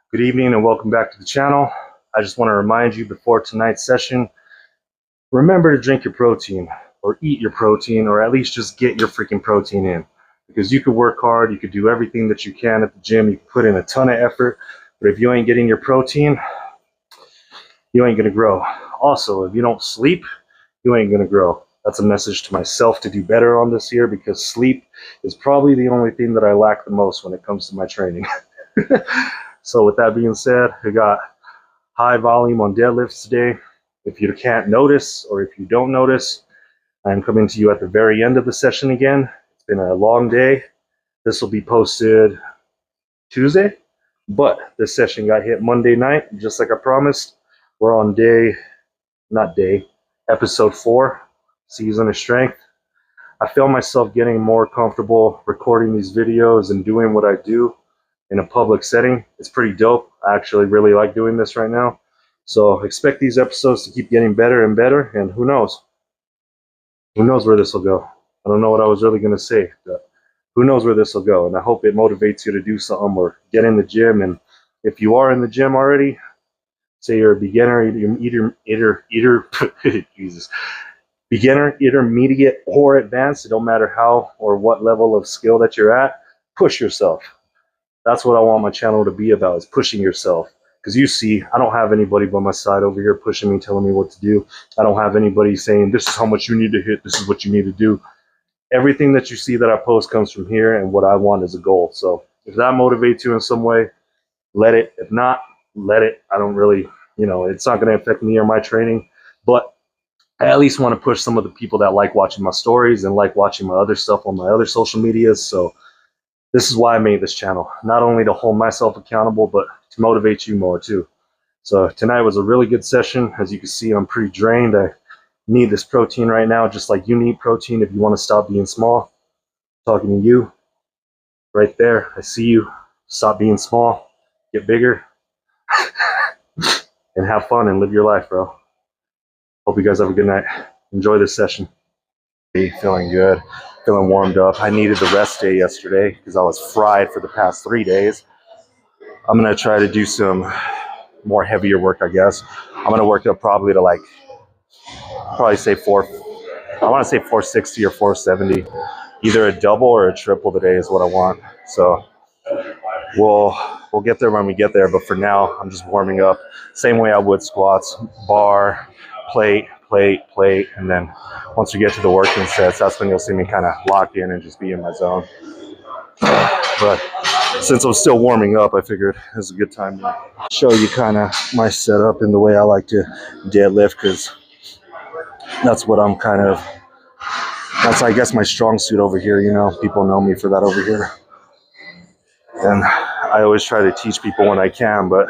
Good evening and welcome back to the channel. I just want to remind you before tonight's session, remember to drink your protein or eat your protein, or at least just get your freaking protein in, because you could work hard, you could do everything that you can at the gym, you can put in a ton of effort, but if you ain't getting your protein, you ain't gonna grow. Also, if you don't sleep, you ain't gonna grow. That's a message to myself to do better on this year, because sleep is probably the only thing that I lack the most when it comes to my training. So with that being said, I got high volume on deadlifts today. If you can't notice, or if you don't notice, I'm coming to you at the very end of the session again. It's been a long day. This will be posted Tuesday, but this session got hit Monday night, just like I promised. We're on episode 4, season of strength. I feel myself getting more comfortable recording these videos and doing what I do in a public setting. It's pretty dope. I actually really like doing this right now. So expect these episodes to keep getting better and better, and who knows? Who knows where this will go? I don't know what I was really going to say, but who knows where this will go? And I hope it motivates you to do something or get in the gym. And if you are in the gym already, say you're a beginner, Jesus, beginner, intermediate, or advanced, it don't matter how or what level of skill that you're at, push yourself. That's what I want my channel to be about, is pushing yourself. Because you see, I don't have anybody by my side over here pushing me, telling me what to do. I don't have anybody saying, this is how much you need to hit, this is what you need to do. Everything that you see that I post comes from here, and what I want is a goal. So if that motivates you in some way, let it. If not, let it. I don't really, it's not going to affect me or my training. But I at least want to push some of the people that like watching my stories and like watching my other stuff on my other social medias. So this is why I made this channel, not only to hold myself accountable, but to motivate you more too. So tonight was a really good session. As you can see, I'm pretty drained. I need this protein right now, just like you need protein if you want to stop being small. I'm talking to you right there. I see you. Stop being small, get bigger, and have fun and live your life, bro. Hope you guys have a good night. Enjoy this session. Feeling good. Feeling warmed up. I needed the rest day yesterday because I was fried for the past 3 days. I'm going to try to do some more heavier work, I guess. I'm going to work up probably to I want to say 460 or 470. Either a double or a triple today is what I want. So we'll get there when we get there. But for now, I'm just warming up. Same way I would squats, bar, plate, and then once we get to the working sets, that's when you'll see me kind of lock in and just be in my zone. But since I'm still warming up, I figured it was a good time to show you kind of my setup and the way I like to deadlift, because that's what that's, I guess, my strong suit over here. People know me for that over here. And I always try to teach people when I can, but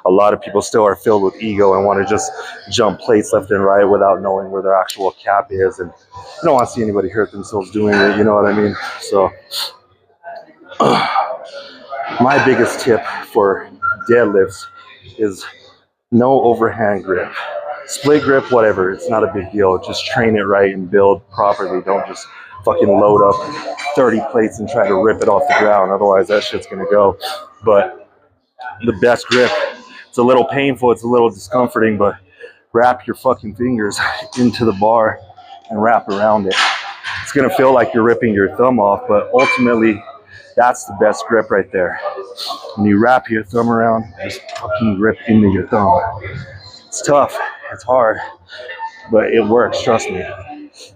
a lot of people still are filled with ego and want to just jump plates left and right without knowing where their actual cap is. And I don't want to see anybody hurt themselves doing it, you know what I mean? So my biggest tip for deadlifts is no overhand grip. Split grip, whatever, it's not a big deal. Just train it right and build properly. Don't just fucking load up 30 plates and try to rip it off the ground. Otherwise, that shit's gonna go. But the best grip, it's a little painful, it's a little discomforting, but wrap your fucking fingers into the bar and wrap around it. It's gonna feel like you're ripping your thumb off, but ultimately, that's the best grip right there. When you wrap your thumb around, just fucking rip into your thumb. It's tough, it's hard, but it works, trust me.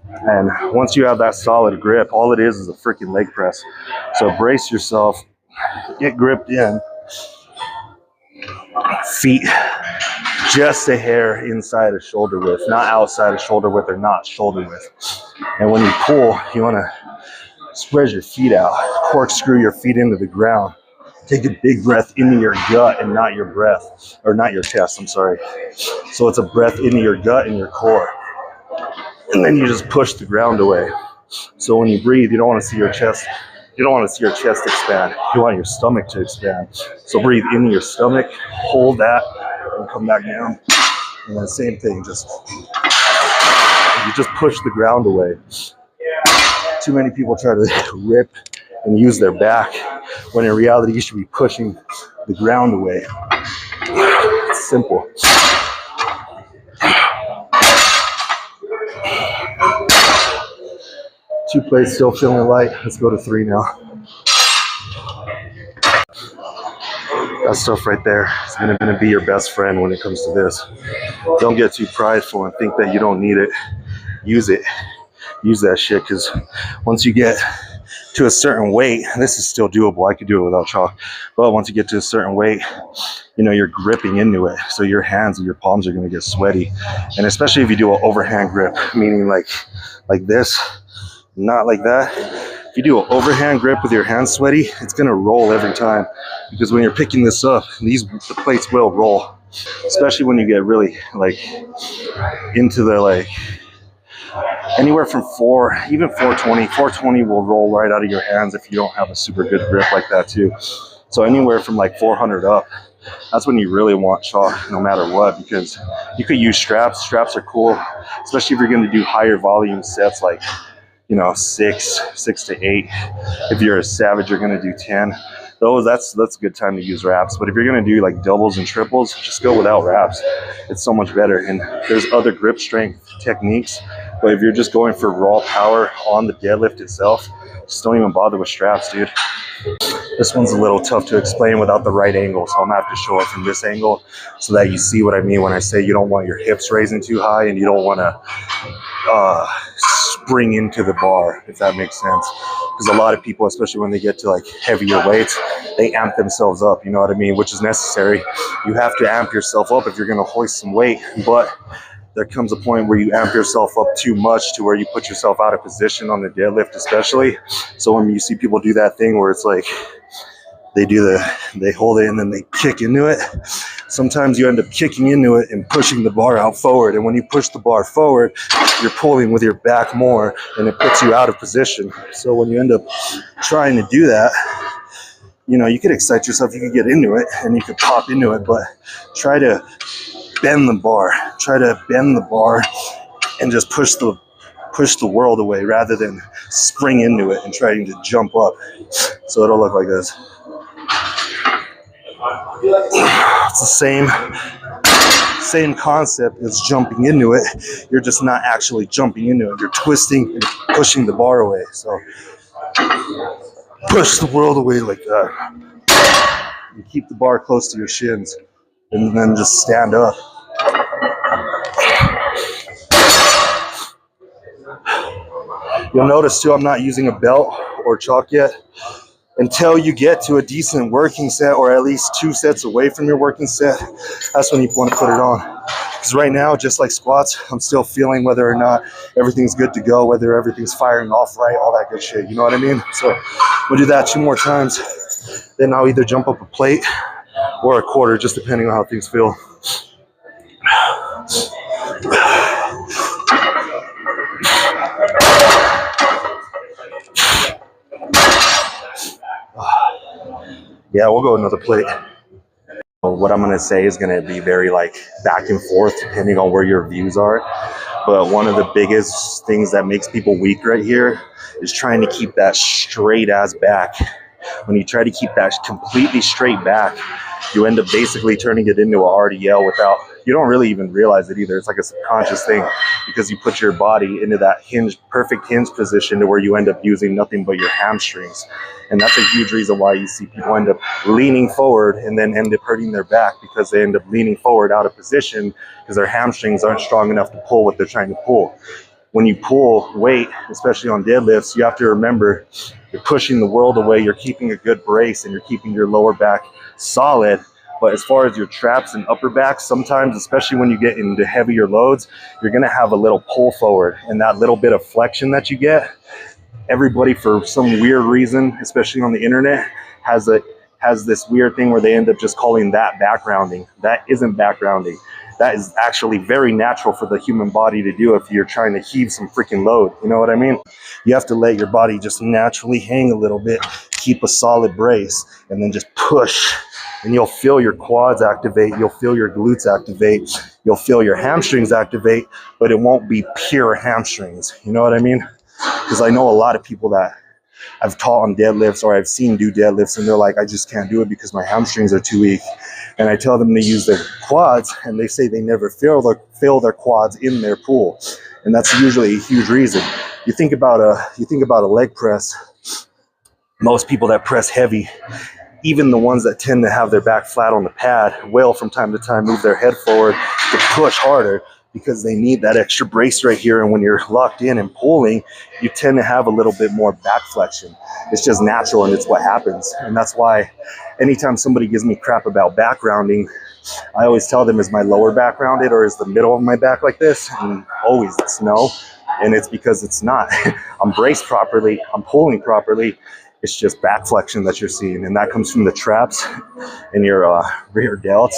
And once you have that solid grip, all it is a freaking leg press. So brace yourself, get gripped in, feet just a hair inside of shoulder width, not outside of shoulder width or not shoulder width. And when you pull, you want to spread your feet out, corkscrew your feet into the ground. Take a big breath into your gut and not your chest, I'm sorry. So it's a breath into your gut and your core. And then you just push the ground away. So when you breathe, you don't want to see your chest. You don't want to see your chest expand. You want your stomach to expand. So breathe into your stomach, hold that, and come back down. And then same thing, you just push the ground away. Too many people try to rip and use their back when in reality you should be pushing the ground away. It's simple. 2 plates, still feeling light. Let's go to 3 now. That stuff right there is going to be your best friend when it comes to this. Don't get too prideful and think that you don't need it. Use it. Use that shit, because once you get to a certain weight, this is still doable. I could do it without chalk. But once you get to a certain weight, you know, you're gripping into it. So your hands and your palms are going to get sweaty. And especially if you do an overhand grip, meaning like this, not like that. If you do an overhand grip with your hands sweaty, it's going to roll every time, because when you're picking this up, the plates will roll, especially when you get really like into the anywhere from 420 will roll right out of your hands if you don't have a super good grip like that too. So anywhere from like 400 up, that's when you really want chalk, no matter what, because you could use straps. Straps are cool, especially if you're going to do higher volume sets, like, you know, 6 to 8. If you're a savage, you're going to do 10. That's a good time to use wraps. But if you're going to do like doubles and triples, just go without wraps. It's so much better. And there's other grip strength techniques. But if you're just going for raw power on the deadlift itself, just don't even bother with straps, dude. This one's a little tough to explain without the right angle, so I'm going to have to show it from this angle so that you see what I mean when I say you don't want your hips raising too high and you don't want to spring into the bar, if that makes sense. Because a lot of people, especially when they get to like heavier weights, they amp themselves up, you know what I mean, which is necessary. You have to amp yourself up if you're going to hoist some weight, but there comes a point where you amp yourself up too much to where you put yourself out of position on the deadlift especially. So when you see people do that thing where it's like they hold it and then they kick into it, sometimes you end up kicking into it and pushing the bar out forward. And when you push the bar forward, you're pulling with your back more and it puts you out of position. So when you end up trying to do that, you know, you could excite yourself, you could get into it and you could pop into it, but try to bend the bar. Try to bend the bar and just push the world away rather than spring into it and trying to jump up. So it'll look like this. It's the same concept as jumping into it. You're just not actually jumping into it. You're twisting and pushing the bar away. So push the world away like that. You keep the bar close to your shins and then just stand up. You'll notice too, I'm not using a belt or chalk yet. Until you get to a decent working set, or at least 2 sets away from your working set, that's when you want to put it on. Because right now, just like squats, I'm still feeling whether or not everything's good to go, whether everything's firing off right, all that good shit, you know what I mean? So we'll do that 2 more times, then I'll either jump up a plate or a quarter, just depending on how things feel. Yeah, we'll go another plate. What I'm going to say is going to be very like back and forth depending on where your views are. But one of the biggest things that makes people weak right here is trying to keep that straight ass back. When you try to keep that completely straight back, you end up basically turning it into a RDL without, you don't really even realize it either. It's like a subconscious thing because you put your body into that perfect hinge position to where you end up using nothing but your hamstrings. And that's a huge reason why you see people end up leaning forward and then end up hurting their back, because they end up leaning forward out of position because their hamstrings aren't strong enough to pull what they're trying to pull. When you pull weight, especially on deadlifts, you have to remember you're pushing the world away, you're keeping a good brace, and you're keeping your lower back solid. But as far as your traps and upper back, sometimes, especially when you get into heavier loads, you're going to have a little pull forward, and that little bit of flexion that you get, everybody for some weird reason, especially on the internet, has this weird thing where they end up just calling that backgrounding. That isn't backgrounding. That is actually very natural for the human body to do if you're trying to heave some freaking load. You know what I mean? You have to let your body just naturally hang a little bit, keep a solid brace, and then just push. And you'll feel your quads activate, you'll feel your glutes activate, you'll feel your hamstrings activate, but it won't be pure hamstrings. You know what I mean? Because I know a lot of people that I've taught on deadlifts, or I've seen do deadlifts, and they're like, I just can't do it because my hamstrings are too weak. And I tell them to use their quads, and they say they never feel their quads in their pool, and that's usually a huge reason. You think about a leg press. Most people that press heavy, even the ones that tend to have their back flat on the pad, will from time to time move their head forward to push harder because they need that extra brace right here. And when you're locked in and pulling, you tend to have a little bit more back flexion. It's just natural, and it's what happens. And that's why anytime somebody gives me crap about back rounding, I always tell them, is my lower back rounded or is the middle of my back like this? And always it's no. And it's because it's not. I'm braced properly, I'm pulling properly. It's just back flexion that you're seeing, and that comes from the traps and your rear delts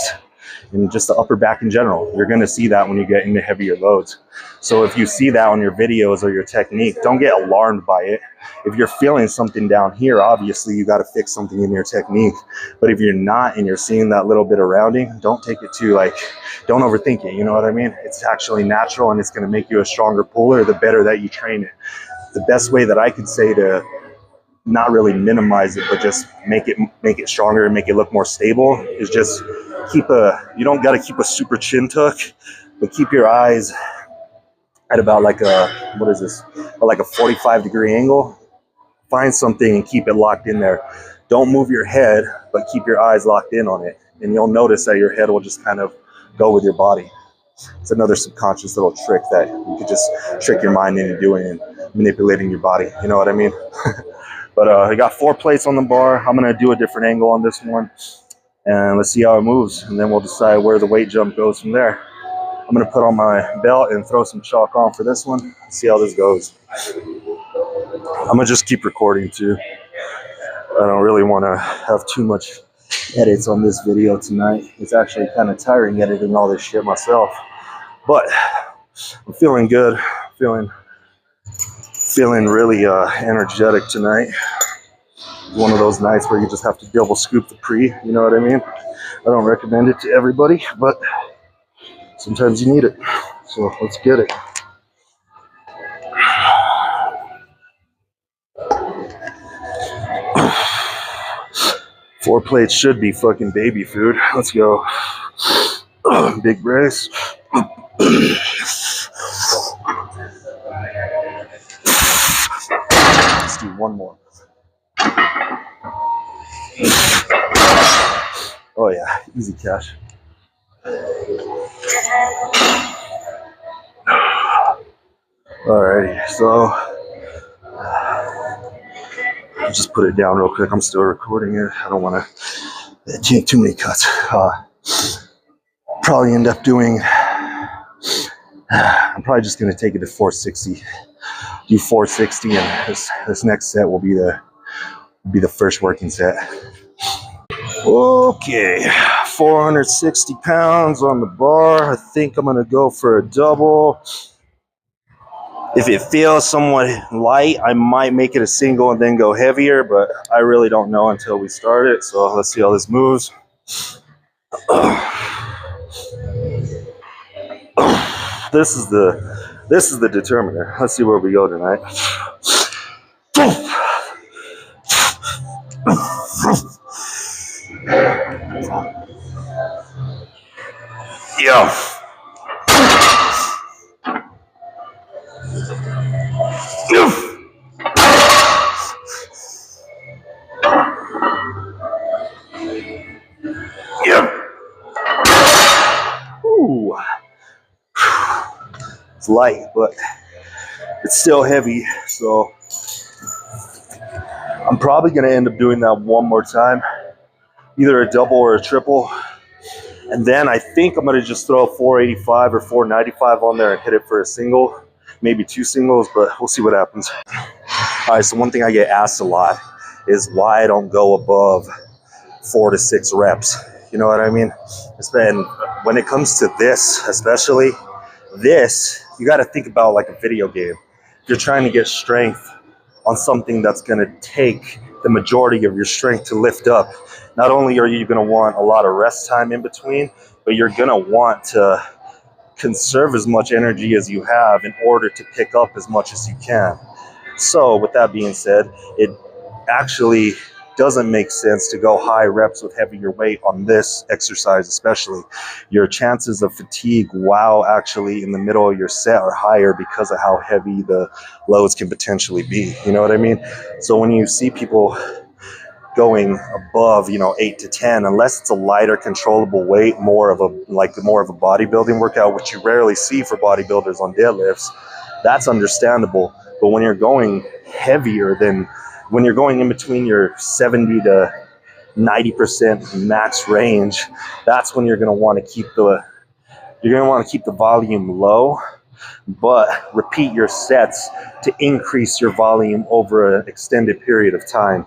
and just the upper back in general. You're going to see that when you get into heavier loads. So if you see that on your videos or your technique, don't get alarmed by it. If you're feeling something down here, obviously you got to fix something in your technique. But if you're not and you're seeing that little bit of rounding, don't take it too, like, don't overthink it. You know what I mean? It's actually natural, and it's going to make you a stronger puller the better that you train it. The best way that I could say to not really minimize it, but just make it stronger and make it look more stable is just you don't got to keep a super chin tuck, but keep your eyes at about like a 45-degree angle. Find something and keep it locked in there. Don't move your head, but keep your eyes locked in on it. And you'll notice that your head will just kind of go with your body. It's another subconscious little trick that you could just trick your mind into doing and manipulating your body. You know what I mean? But I got 4 plates on the bar. I'm going to do a different angle on this one, and let's see how it moves, and then we'll decide where the weight jump goes from there. I'm going to put on my belt and throw some chalk on for this one, see how this goes. I'm going to just keep recording too. I don't really want to have too much edits on this video tonight. It's actually kind of tiring editing all this shit myself, but I'm feeling good, feeling really energetic tonight. One of those nights where you just have to double scoop the pre, you know what I mean? I don't recommend it to everybody, but sometimes you need it. So let's get it. Four plates should be fucking baby food. Let's go. Big brace. Let's do one more. Oh yeah, easy cash. Alrighty, so I'll just put it down real quick. I'm still recording it. I don't want to take too many cuts. Probably end up doing. I'm probably just gonna take it to 460. Do 460, and this next set will be the first working set. Okay, 460 pounds on the bar. I think I'm gonna go for a double. If it feels somewhat light, I might make it a single and then go heavier, but I really don't know until we start it. So let's see how this moves. This is the determiner. Let's see where we go tonight. Yeah. Yep. Ooh. It's light, but it's still heavy, so I'm probably going to end up doing that one more time, either a double or a triple, and then I think I'm going to just throw 485 or 495 on there and hit it for a single, maybe 2 singles, but we'll see what happens. All right, so one thing I get asked a lot is why I don't go above 4 to 6 reps. You know what I mean? And when it comes to this, especially this, you got to think about like a video game. If you're trying to get strength on something that's going to take the majority of your strength to lift up, not only are you going to want a lot of rest time in between, but you're going to want to conserve as much energy as you have in order to pick up as much as you can. So with that being said, it actually doesn't make sense to go high reps with heavier weight on this exercise, especially. Your chances of fatigue while actually in the middle of your set are higher because of how heavy the loads can potentially be. You know what I mean? So when you see people going above, 8 to 10, unless it's a lighter controllable weight, more of a bodybuilding workout, which you rarely see for bodybuilders on deadlifts, that's understandable. But when you're going heavier than, when you're going in between your 70 to 90% max range, that's when you're going to want to keep the volume low, but repeat your sets to increase your volume over an extended period of time.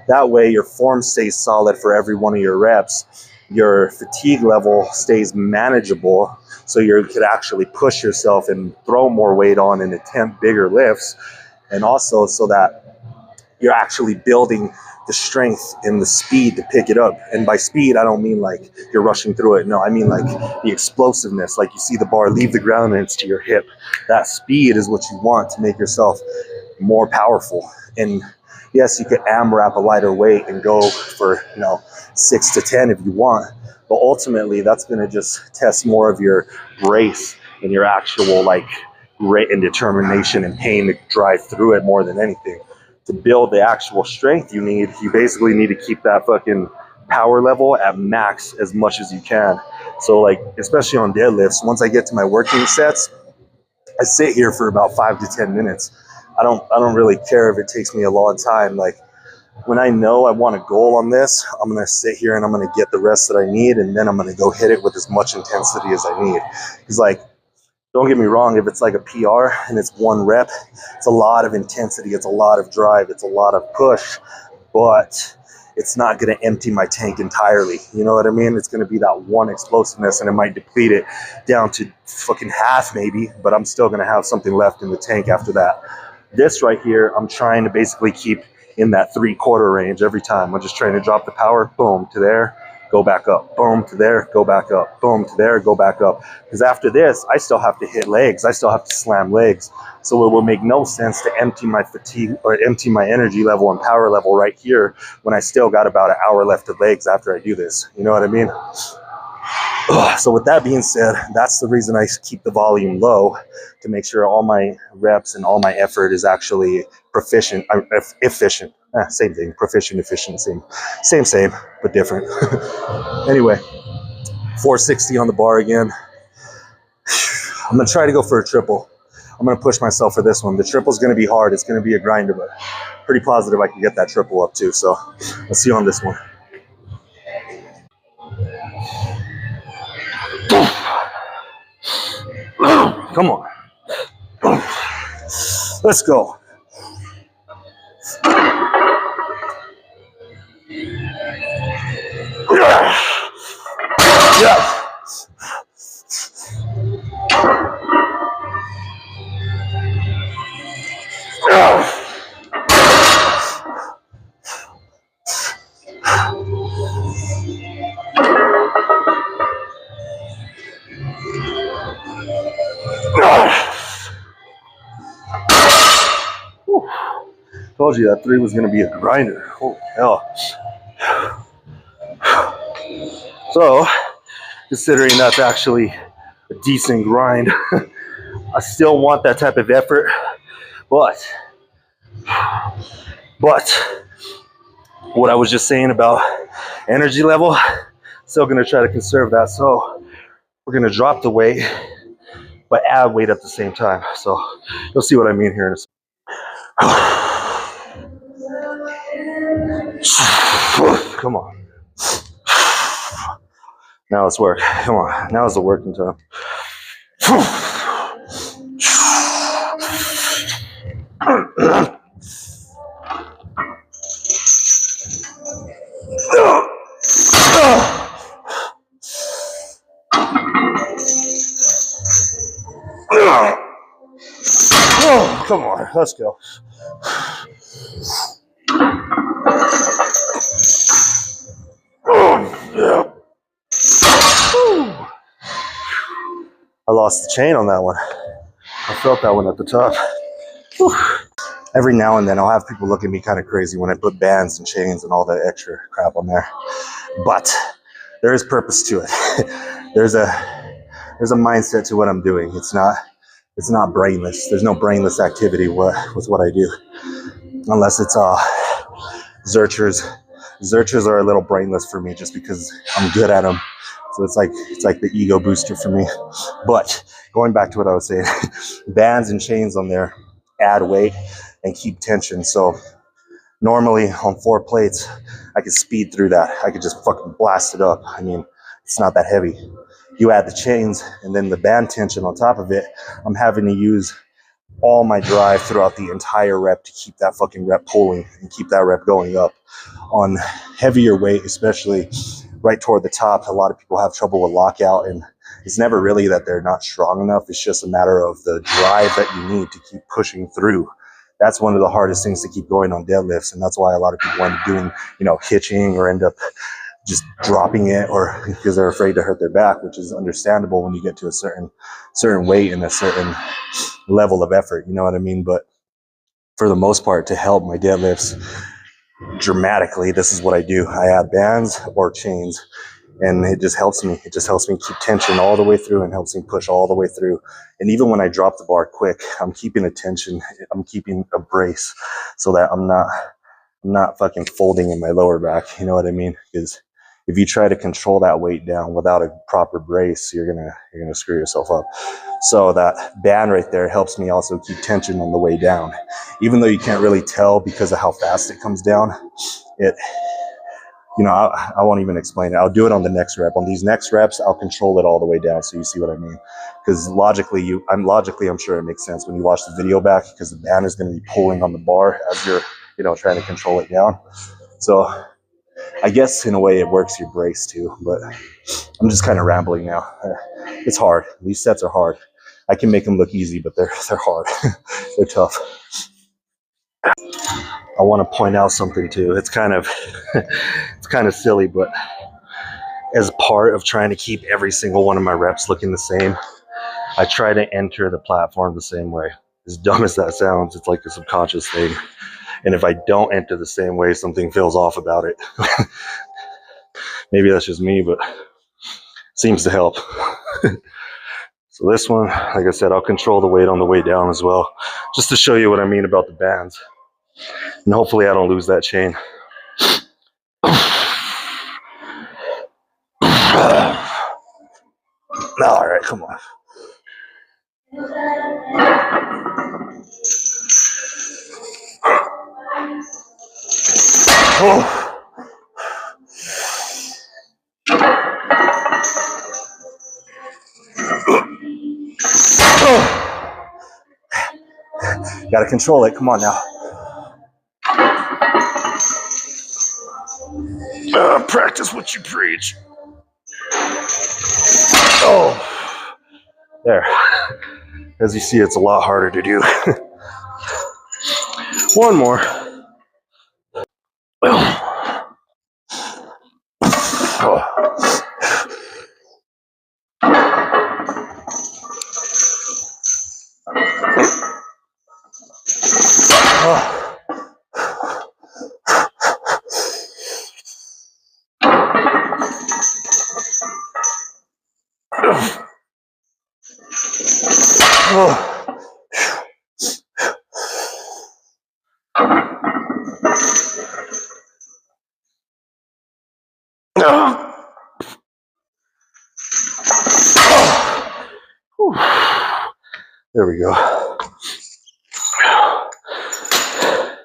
That way your form stays solid for every one of your reps. Your fatigue level stays manageable, so you could actually push yourself and throw more weight on and attempt bigger lifts. And also so that you're actually building the strength and the speed to pick it up. And by speed, I don't mean like you're rushing through it. No, I mean like the explosiveness, like you see the bar leave the ground and it's to your hip. That speed is what you want to make yourself more powerful. And yes, you could AMRAP a lighter weight and go for, 6 to 10 if you want. But ultimately, that's going to just test more of your brace and your actual grit and determination and pain to drive through it more than anything. To build the actual strength you basically need to keep that fucking power level at max as much as you can. So especially on deadlifts, once I get to my working sets, I sit here for about 5 to 10 minutes. I don't really care if it takes me a long time. When I know I want a goal on this, I'm going to sit here and I'm going to get the rest that I need, and then I'm going to go hit it with as much intensity as I need. Because don't get me wrong, if it's like a PR and it's one rep, it's a lot of intensity, it's a lot of drive, it's a lot of push, but it's not going to empty my tank entirely. You know what I mean? It's going to be that one explosiveness, and it might deplete it down to fucking half maybe, but I'm still going to have something left in the tank after that. This right here, I'm trying to basically keep in that 3/4 range every time. I'm just trying to drop the power, boom, to there, go back up, boom, to there, go back up, boom, to there, go back up. Because after this, I still have to hit legs. I still have to slam legs. So it will make no sense to empty my fatigue or empty my energy level and power level right here when I still got about an hour left of legs after I do this. You know what I mean? So with that being said, that's the reason I keep the volume low, to make sure all my reps and all my effort is actually efficient. Same thing, proficient, efficient, same, but different. Anyway, 460 on the bar again. I'm going to try to go for a triple. I'm going to push myself for this one. The triple's going to be hard. It's going to be a grinder, but pretty positive I can get that triple up too. So let's see on this one. Come on. Let's go. Yeah. Told you that 3 was going to be a grinder. Holy hell. So, considering that's actually a decent grind, I still want that type of effort, but what I was just saying about energy level, still going to try to conserve that. So we're going to drop the weight, but add weight at the same time. So you'll see what I mean here in a second. Come on. Now let's work. Come on. Now is the working time. Oh, come on. Let's go. Yeah. I lost the chain on that one. I felt that one at the top. Every now and then I'll have people look at me kind of crazy when I put bands and chains and all that extra crap on there. But there is purpose to it. there's a mindset to what I'm doing. It's not brainless. There's no brainless activity with what I do, unless it's Zerchers. Zerchers are a little brainless for me just because I'm good at them. So it's like the ego booster for me. But going back to what I was saying, bands and chains on there add weight and keep tension. So normally on 4 plates, I could speed through that. I could just fucking blast it up. I mean, it's not that heavy. You add the chains and then the band tension on top of it, I'm having to use all my drive throughout the entire rep to keep that fucking rep pulling and keep that rep going up. On heavier weight, especially right toward the top, a lot of people have trouble with lockout, and it's never really that they're not strong enough. It's just a matter of the drive that you need to keep pushing through. That's one of the hardest things to keep going on deadlifts, and that's why a lot of people end up doing, hitching or end up just dropping it, or because they're afraid to hurt their back, which is understandable when you get to a certain weight and a certain level of effort, you know what I mean? But for the most part, to help my deadlifts dramatically, this is what I do. I add bands or chains, and it just helps me. It just helps me keep tension all the way through and helps me push all the way through. And even when I drop the bar quick, I'm keeping a tension. I'm keeping a brace so that I'm not fucking folding in my lower back. You know what I mean? Because if you try to control that weight down without a proper brace, you're gonna screw yourself up. So that band right there helps me also keep tension on the way down. Even though you can't really tell because of how fast it comes down, I won't even explain it. I'll do it on the next rep. On these next reps, I'll control it all the way down so you see what I mean. Because logically, I'm sure it makes sense when you watch the video back, because the band is going to be pulling on the bar as you're, trying to control it down. So I guess in a way it works your brace too, but I'm just kind of rambling now. It's hard. These sets are hard. I can make them look easy, but they're hard. They're tough. I want to point out something too. It's kind of silly, but as part of trying to keep every single one of my reps looking the same, I try to enter the platform the same way. As dumb as that sounds, it's like a subconscious thing. And if I don't enter the same way, something feels off about it. Maybe that's just me, but it seems to help. So this one, like I said, I'll control the weight on the way down as well, just to show you what I mean about the bands. And hopefully I don't lose that chain. All right, come on. Oh. Gotta control it. Come on now. Practice what you preach. Oh, there. As you see, it's a lot harder to do. One more. There we go.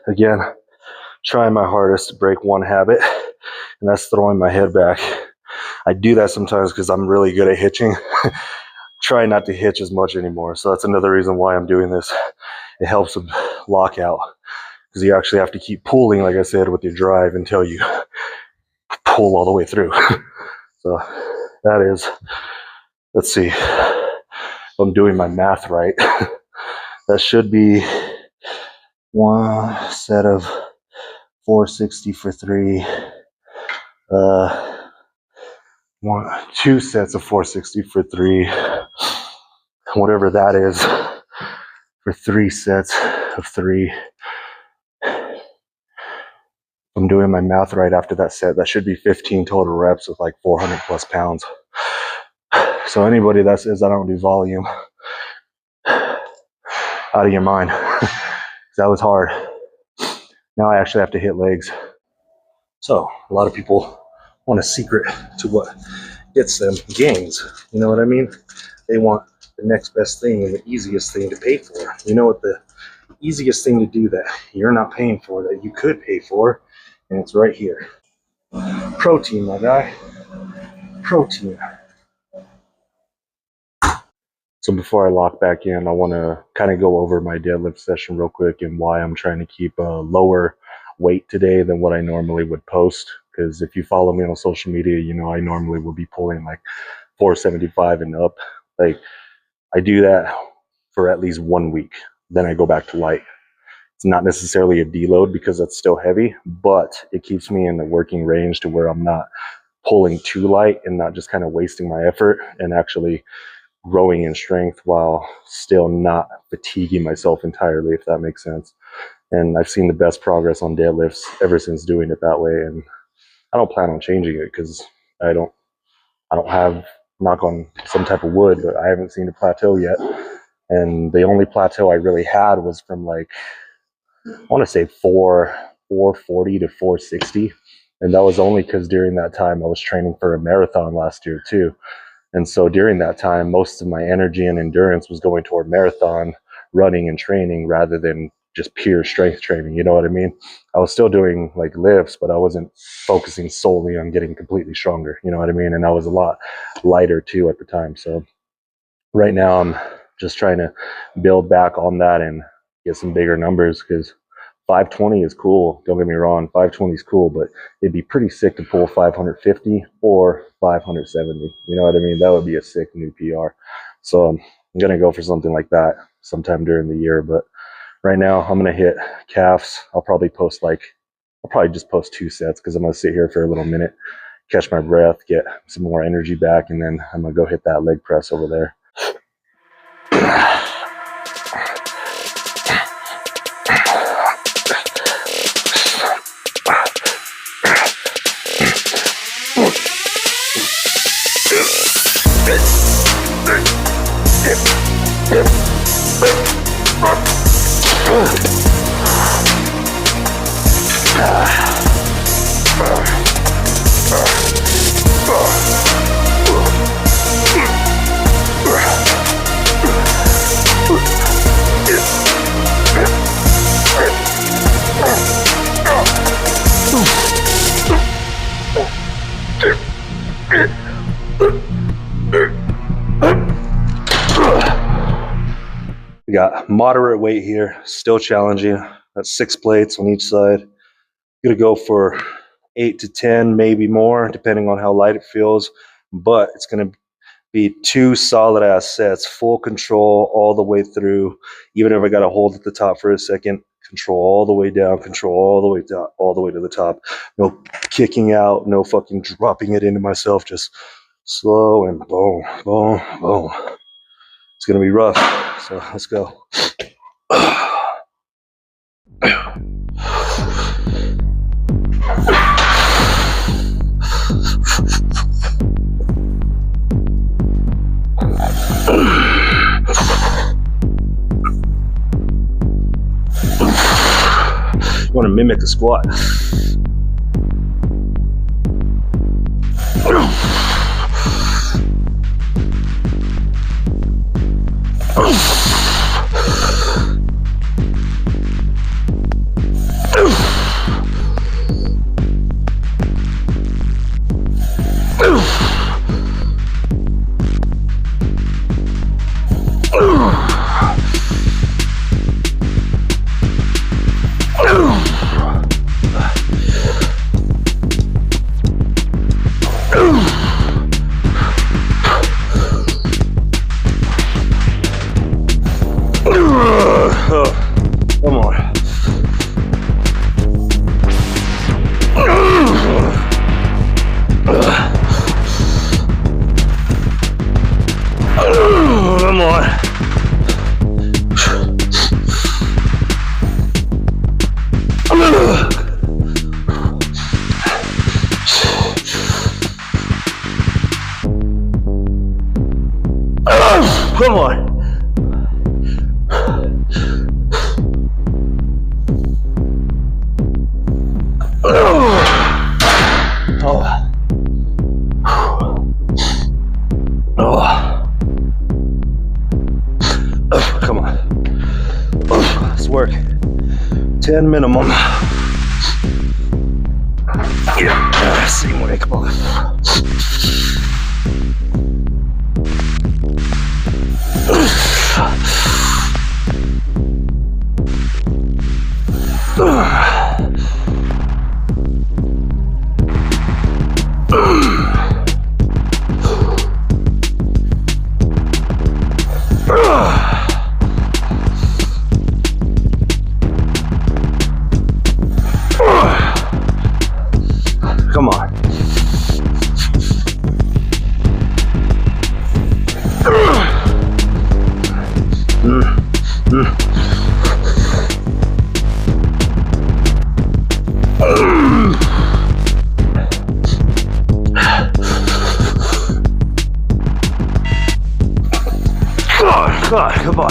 Again, trying my hardest to break one habit, and that's throwing my head back. I do that sometimes because I'm really good at hitching. Try not to hitch as much anymore. So that's another reason why I'm doing this. It helps with lockout, because you actually have to keep pulling, like I said, with your drive until you pull all the way through. So that is, let's see, if I'm doing my math right, that should be one set of 460 for 3, two sets of 460 for 3, whatever that is, for 3 sets of 3, I'm doing my math right after that set. That should be 15 total reps with like 400 plus pounds. So anybody that says I don't do volume, out of your mind. That was hard. Now I actually have to hit legs. So a lot of people want a secret to what gets them gains. You know what I mean? They want the next best thing and the easiest thing to pay for. You know what the easiest thing to do that you're not paying for, that you could pay for, and it's right here. Protein, my guy. Protein. So before I lock back in, I want to kind of go over my deadlift session real quick and why I'm trying to keep a lower weight today than what I normally would post. Because if you follow me on social media, you know I normally will be pulling like 475 and up. Like I do that for at least 1 week. Then I go back to light. It's not necessarily a deload because that's still heavy, but it keeps me in the working range to where I'm not pulling too light and not just kind of wasting my effort and actually growing in strength while still not fatiguing myself entirely, if that makes sense. And I've seen the best progress on deadlifts ever since doing it that way. And I don't plan on changing it because I don't have, knock on some type of wood, but I haven't seen a plateau yet. And the only plateau I really had was from like, I want to say 440 to 460. And that was only because during that time I was training for a marathon last year too. And so during that time, most of my energy and endurance was going toward marathon running and training rather than just pure strength training. You know what I mean? I was still doing like lifts, but I wasn't focusing solely on getting completely stronger. You know what I mean? And I was a lot lighter too at the time. So right now I'm just trying to build back on that and get some bigger numbers, because 520 is cool. Don't get me wrong, 520 is cool, but it'd be pretty sick to pull 550 or 570. You know what I mean? That would be a sick new PR. So I'm going to go for something like that sometime during the year. But right now I'm going to hit calves. I'll probably just post 2 sets because I'm going to sit here for a little minute, catch my breath, get some more energy back, and then I'm going to go hit that leg press over there. We got moderate weight here, still challenging. That's 6 plates on each side. Gonna go for 8 to 10, maybe more, depending on how light it feels. But it's gonna be 2 solid ass sets, full control all the way through. Even if I gotta hold at the top for a second, control all the way down, control all the way down, all the way to the top. No kicking out, no fucking dropping it into myself, just slow and boom, boom, boom. It's gonna be rough, so let's go. You want to mimic a squat. Come on. Come on. Let's work. 10 minimum. Yeah, same way. Come on. Come on. God, come on.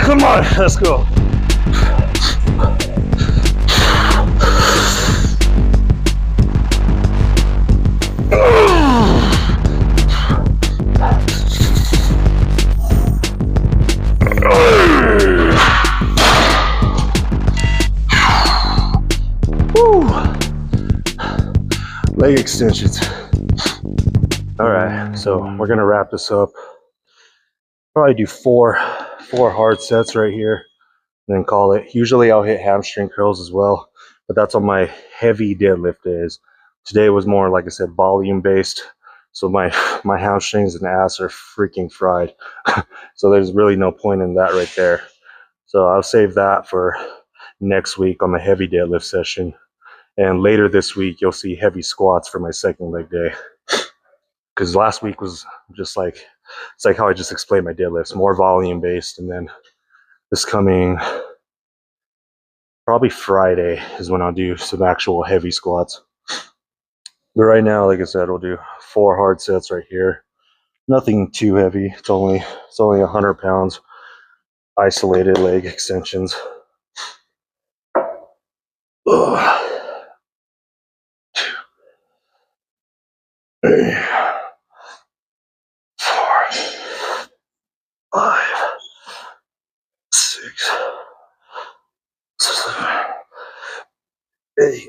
Come on, let's go. Leg extensions. All right, so we're gonna wrap this up. Probably do four hard sets right here, and then call it. Usually I'll hit hamstring curls as well, but that's on my heavy deadlift days. Today was more, like I said, volume based. So my hamstrings and ass are freaking fried. So there's really no point in that right there. So I'll save that for next week on the heavy deadlift session. And later this week, you'll see heavy squats for my second leg day. Because last week was just like, it's like how I just explained my deadlifts, more volume based. And then this coming, probably Friday is when I'll do some actual heavy squats. But right now, like I said, we'll do 4 hard sets right here. Nothing too heavy. It's only 100 pounds. Isolated leg extensions. Ugh. 3, 4, 5, 6, 7, 8.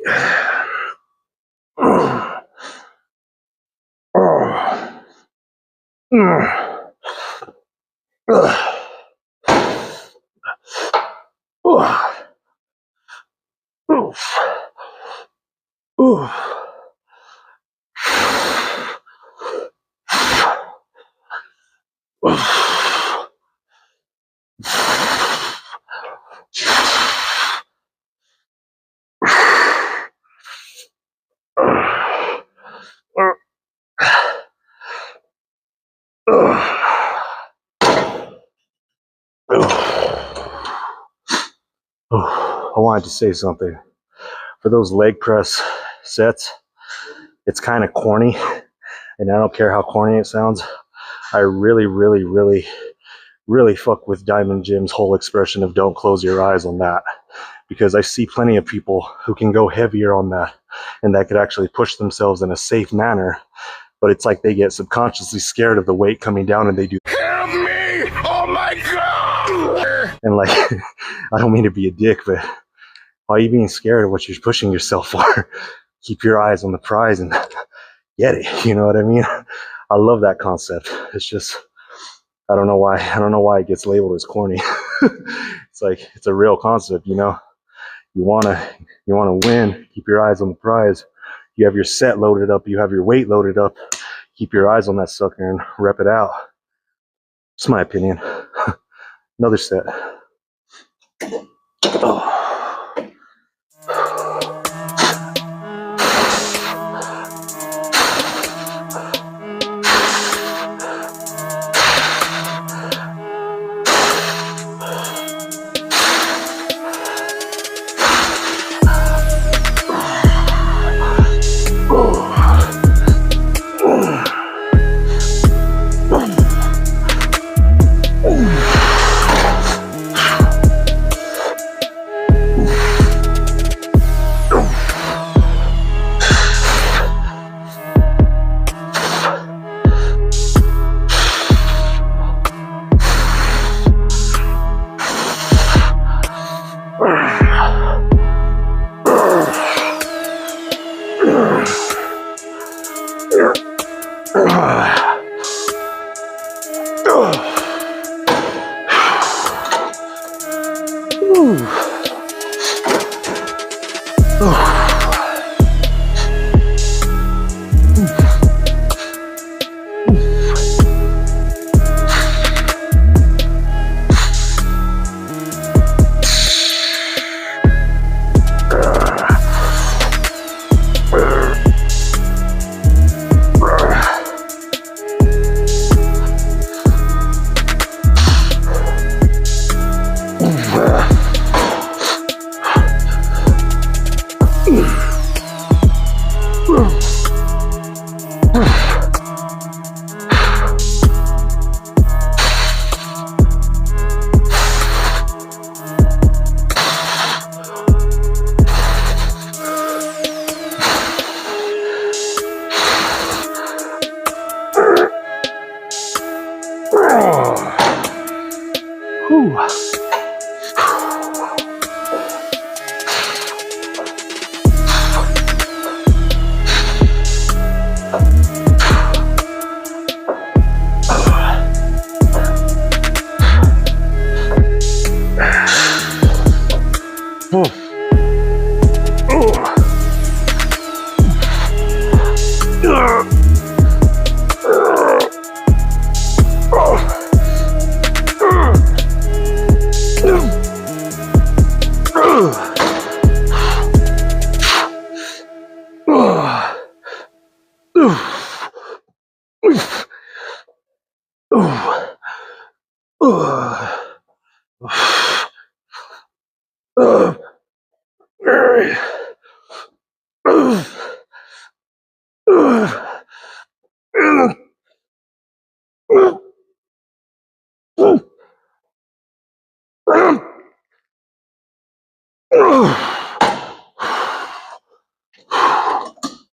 I wanted to say something. For those leg press sets, it's kind of corny, and I don't care how corny it sounds. I really fuck with Diamond Jim's whole expression of don't close your eyes on that, because I see plenty of people who can go heavier on that, and that could actually push themselves in a safe manner, but it's like they get subconsciously scared of the weight coming down and they do, help me, oh my god, and like I don't mean to be a dick, but why are you being scared of what you're pushing yourself for? Keep your eyes on the prize and get it, you know what I mean? I love that concept. It's just, I don't know why it gets labeled as corny. It's like, it's a real concept, you know? You wanna win, keep your eyes on the prize. You have your set loaded up, you have your weight loaded up, keep your eyes on that sucker and rep it out. It's my opinion. Another set. Oh.